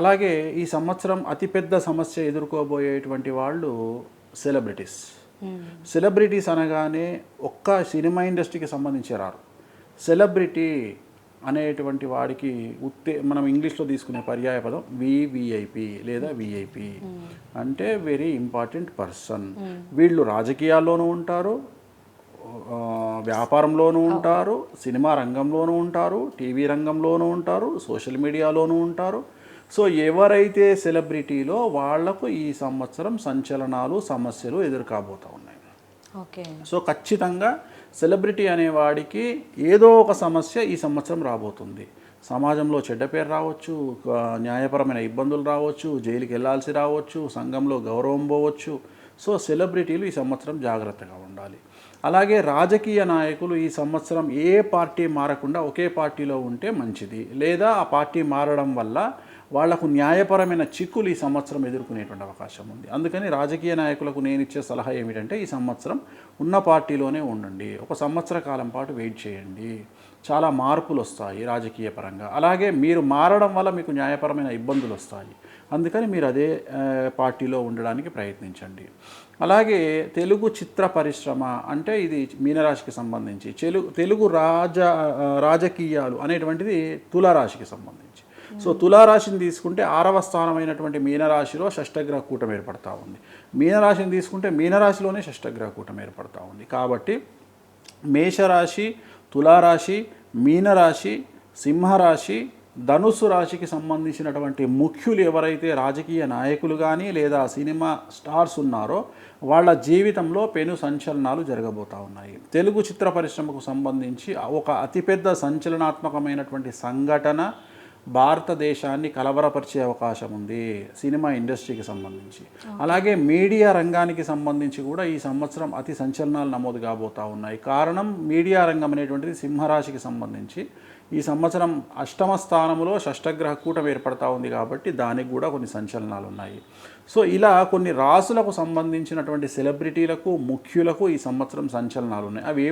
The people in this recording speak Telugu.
అలాగే ఈ సంవత్సరం అతిపెద్ద సమస్య ఎదుర్కోబోయేటువంటి వాళ్ళు సెలబ్రిటీస్. సెలబ్రిటీస్ అనగానే ఒక్క సినిమా ఇండస్ట్రీకి సంబంధించి రారు. సెలబ్రిటీ అనేటువంటి వాడికి మనం ఇంగ్లీష్లో తీసుకునే పర్యాయ పదం వివిఐపి లేదా విఐపి అంటే వెరీ ఇంపార్టెంట్ పర్సన్. వీళ్ళు రాజకీయాల్లోనూ ఉంటారు, వ్యాపారంలోనూ ఉంటారు, సినిమా రంగంలోనూ ఉంటారు, టీవీ రంగంలోనూ ఉంటారు, సోషల్ మీడియాలోనూ ఉంటారు. సో ఎవరైతే సెలబ్రిటీలో వాళ్లకు ఈ సంవత్సరం సంచలనాలు సమస్యలు ఎదురుకాబోతూ ఉన్నాయి. ఓకే. సో ఖచ్చితంగా సెలబ్రిటీ అనేవాడికి ఏదో ఒక సమస్య ఈ సంవత్సరం రాబోతుంది. సమాజంలో చెడ్డ పేరు రావచ్చు, న్యాయపరమైన ఇబ్బందులు రావచ్చు, జైలుకి వెళ్ళాల్సి రావచ్చు, సంఘంలో గౌరవం పోవచ్చు. సో సెలబ్రిటీలు ఈ సంవత్సరం జాగ్రత్తగా ఉండాలి. అలాగే రాజకీయ నాయకులు ఈ సంవత్సరం ఏ పార్టీ మారకుండా ఒకే పార్టీలో ఉంటే మంచిది, లేదా ఆ పార్టీ మారడం వల్ల వాళ్లకు న్యాయపరమైన చిక్కులు ఈ సంవత్సరం ఎదుర్కొనేటువంటి అవకాశం ఉంది. అందుకని రాజకీయ నాయకులకు నేను ఇచ్చే సలహా ఏమిటంటే ఈ సంవత్సరం ఉన్న పార్టీలోనే ఉండండి, ఒక సంవత్సర కాలం పాటు వెయిట్ చేయండి, చాలా మార్పులు వస్తాయి రాజకీయ పరంగా. అలాగే మీరు మారడం వల్ల మీకు న్యాయపరమైన ఇబ్బందులు వస్తాయి, అందుకని మీరు అదే పార్టీలో ఉండడానికి ప్రయత్నించండి. అలాగే తెలుగు చిత్ర పరిశ్రమ అంటే ఇది మీనరాశికి సంబంధించి, తెలుగు రాజకీయాలు అనేటువంటిది తులారాశికి సంబంధించి. సో తులారాశిని తీసుకుంటే 6వ స్థానమైనటువంటి మీనరాశిలో షష్టగ్రహ కూటమి ఏర్పడతా ఉంది. మీనరాశిని తీసుకుంటే మీనరాశిలోనే షష్టగ్రహ కూటమి ఏర్పడతా ఉంది. కాబట్టి మేషరాశి, తులారాశి, మీనరాశి, సింహరాశి, ధనుస్సు రాశికి సంబంధించినటువంటి ముఖ్యులు ఎవరైతే రాజకీయ నాయకులు కానీ లేదా సినిమా స్టార్స్ ఉన్నారో వాళ్ళ జీవితంలో పెను సంచలనాలు జరగబోతూ ఉన్నాయి. తెలుగు చిత్ర పరిశ్రమకు సంబంధించి ఒక అతిపెద్ద సంచలనాత్మకమైనటువంటి సంఘటన భారతదేశాన్ని కలవరపరిచే అవకాశం ఉంది సినిమా ఇండస్ట్రీకి సంబంధించి. అలాగే మీడియా రంగానికి సంబంధించి కూడా ఈ సంవత్సరం అతి సంచలనాలు నమోదు కాబోతూ ఉన్నాయి. కారణం మీడియా రంగం అనేటువంటిది సింహరాశికి సంబంధించి ఈ సంవత్సరం 8వ స్థానంలో షష్టగ్రహ కూటమి ఏర్పడతా ఉంది కాబట్టి దానికి కూడా కొన్ని సంచలనాలు ఉన్నాయి. సో ఇలా కొన్ని రాసులకు సంబంధించినటువంటి సెలబ్రిటీలకు ముఖ్యులకు ఈ సంవత్సరం సంచలనాలు ఉన్నాయి. అవి